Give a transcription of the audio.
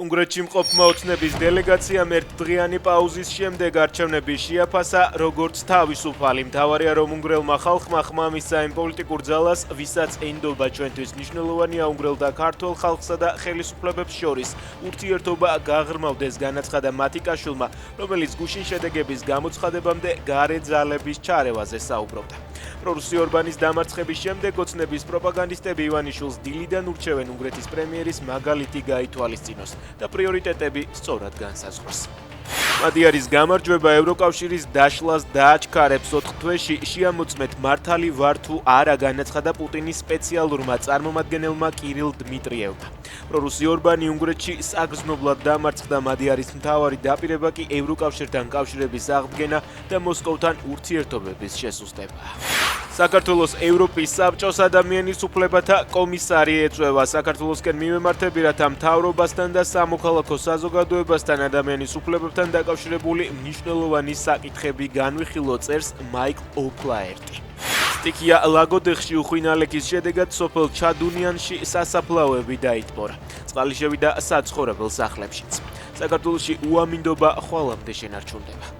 უნგრეთში მყოფმა ოცნების დელეგაციამ ერთდღიანი პაუზის შემდეგ არჩევნები შეაფასა, როგორც თავისუფალი. მთავარია, რომ უნგრელმა ხალხმა ხმა მისცა იმ პოლიტიკურ ძალას, ვისაც ენდობა ჩვენთვის მნიშვნელოვანია უნგრელ და ქართველ ხალხსა და ხელისუფლებებს შორის. ურთიერთობა გაღრმავდეს, განაცხადა მათიკაშვილმა, რომელიც გუშინ შედეგების გამოცხადებამდე გარე ძალების ჩარევაზე საუბრობდა. პრორუსი ორბანის დამარცხების შემდეგ ოცნების პროპაგანდისტები ივანიშვილს დილიდან ურჩევენ უნგრეთის პრემიერის მაგალითი გაითვალისწინოს და პრიორიტეტები სწორად განსაზღვროს. მადიარის გამარჯვება ევროკავშირის დაშლას დააჩქარებს 4 თვეში შეამოწმეთ მართალი ვარ თუ არა, განაცხადა პუტინის სპეციალურმა წარმომადგენელმა კირილ დმიტრიევმა. პრორუსი ორბანი უნგრეთში საგრძნობლად დამარცხდა, მადიარის მთავარი დაპირება კი ევროკავშირთან კავშირების აღდგენა და მოსკოვთან ურთიერთობების შესუსტება. საქართველოს ევროპის საბჭოს ადამიანის უფლებათა კომისარი ეწვევა. საქართველოსკენ მიმემართებირათა მთავრობასთან და სამოქალაქო საზოგადოებასთან ადამიანის უფლებებთან დაკავშირებული მნიშვნელოვანი საკითხები განვიხილო, წერს მაიკლ ოფლაერტი. სტიქია ლაგოდეხში უხვინალექის შედეგად სოფელ ჩადუნიანში სასაფლაოები დაიტბორა. წყალი შევიდა საცხოვრებელ სახლებშიც. საქართველოში უამინდობა ხვალამდე შენარჩუნდება.